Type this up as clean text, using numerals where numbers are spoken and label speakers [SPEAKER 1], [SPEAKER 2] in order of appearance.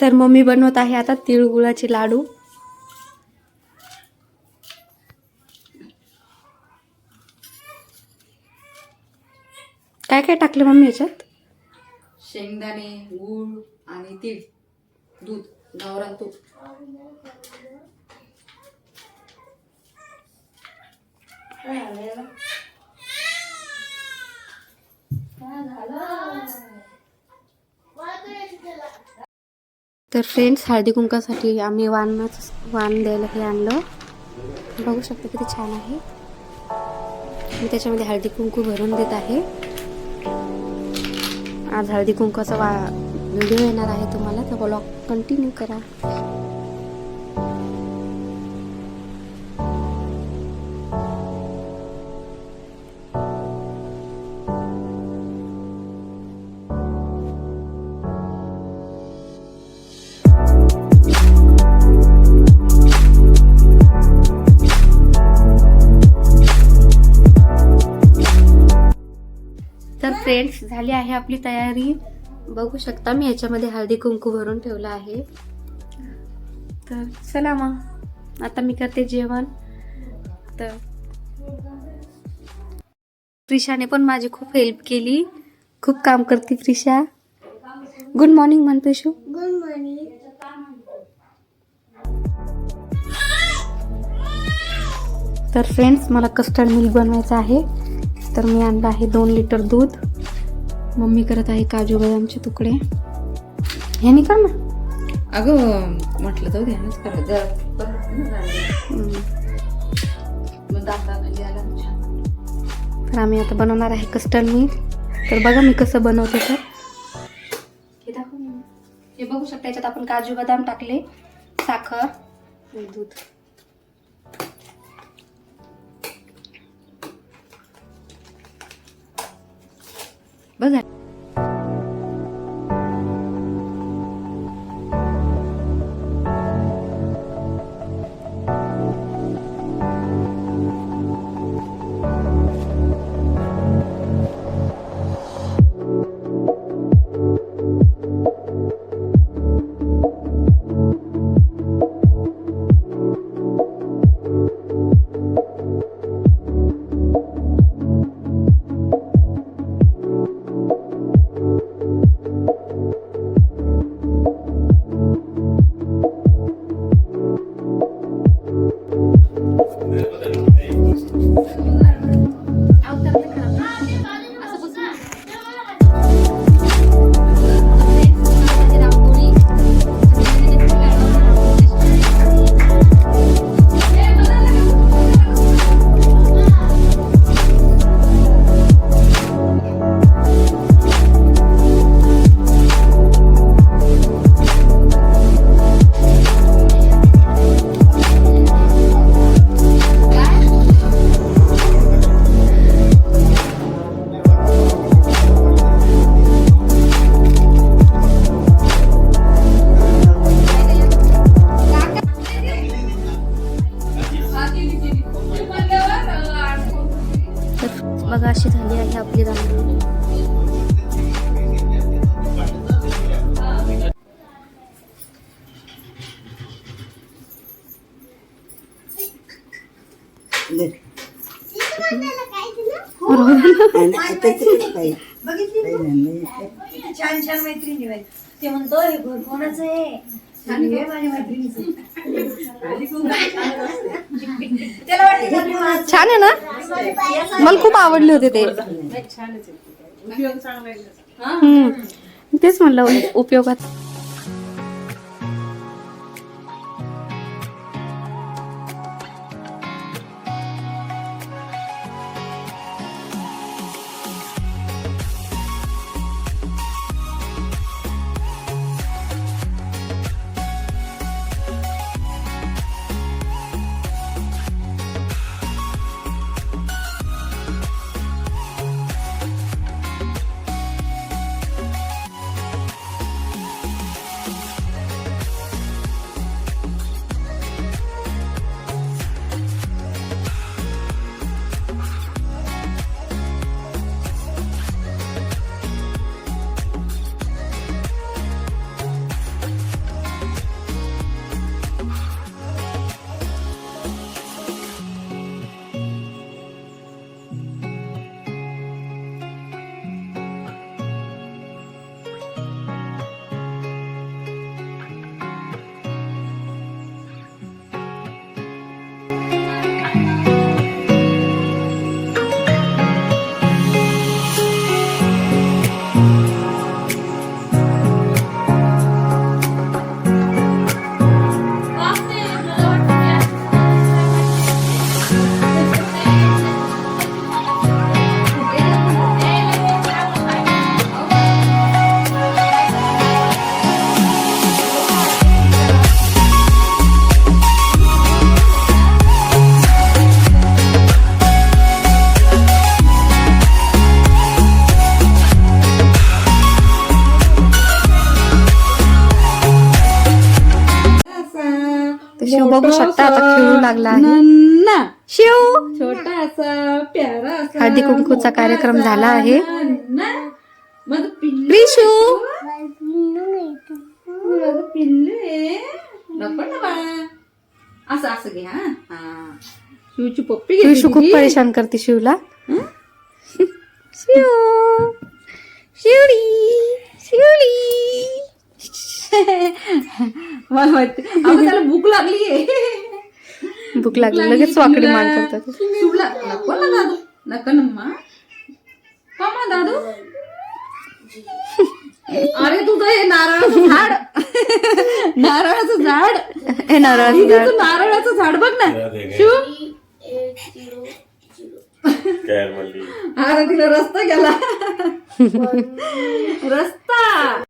[SPEAKER 1] तर मम्मी बनवत आहे आता तिळगुळाचे लाडू. काय काय टाकलं मम्मी याच्यात?
[SPEAKER 2] शेंगदाणे, गूळ आणि तीळ, दूध, गावरान तूप.
[SPEAKER 1] तर फ्रेंड्स, हळदी कुंकासाठी आम्ही वाण द्यायला हे आणलं. बघू शकता किती छान आहे. मी त्याच्यामध्ये हळदी कुंकू भरून देत आहे. आज हळदी कुंकाचा व्हिडिओ येणार आहे तुम्हाला, तर ब्लॉग कंटिन्यू करा. तर फ्रेंड्स, झाली आहे आपली तयारी. बघू शकता मी ह्याच्यामध्ये हळदी कुंकू भरून ठेवलं आहे. तर चला मग आता मी करते जेवण. तर प्रिशाने पण माझी खूप हेल्प केली, खूप काम करते प्रिशा. गुड मॉर्निंग म्हण प्रिशू.
[SPEAKER 3] Good morning.
[SPEAKER 1] तर फ्रेंड्स, मला कस्टर्ड मिल्क बनवायचं आहे. तर मी आणलं आहे 2 लिटर दूध. मम्मी करत आहे काजू बदामचे तुकडे. ह्यानी कर ना.
[SPEAKER 2] अगं म्हटलं जाऊ दे, करायचं.
[SPEAKER 1] तर आम्ही आता बनवणार आहे कस्टर्ड मिल्क. तर बघा मी कसं बनवते. तर हे दाखव मी. हे बघू शकता, याच्यात आपण काजू बदाम टाकले, साखर, दूध. बघा बघा अशी झाली आहे आपली रांगोळी.
[SPEAKER 3] छान छान मैत्रिणी बाई. ते म्हणतो हे घर कोणाचं आहे? हे माझ्या मैत्रिणीचं. त्याला वाटतं
[SPEAKER 1] छान आहे ना. मला खूप आवडले होते ते. तेच म्हणलं उपयोगात. शिव बघू शकता आता खेळू लागला आहे.
[SPEAKER 2] नन्ना
[SPEAKER 1] शिव
[SPEAKER 2] छोटासा प्यारासा
[SPEAKER 1] हळदी कुंकूचा कार्यक्रम झाला आहे.
[SPEAKER 2] नन्ना. माझं पिल्लू
[SPEAKER 1] रिशू
[SPEAKER 2] माझं पिल्लू आहे. नको ना बाळा. असं असं घे. हा हा शिवची पप्पी घेतली
[SPEAKER 1] रिशू खूप
[SPEAKER 2] दीदी.
[SPEAKER 1] परेशान करते शिवला. शिव शिवडी शिवडी.
[SPEAKER 2] मला माहिती अगं त्याला भूक लागली आहे.
[SPEAKER 1] भूक लागली लगेच वाकडी मान करतात.
[SPEAKER 2] शिवला नको ना दादू. नको ना मा. मामा दादू. अरे तुझं हे नारळाचं झाड. नारळाचं झाड.
[SPEAKER 1] हे नारळ
[SPEAKER 2] दीदीचं नारळाचं झाड बघ ना शिव.
[SPEAKER 4] काय म्हणली
[SPEAKER 2] अरे तिला रस्ता गेला. रस्ता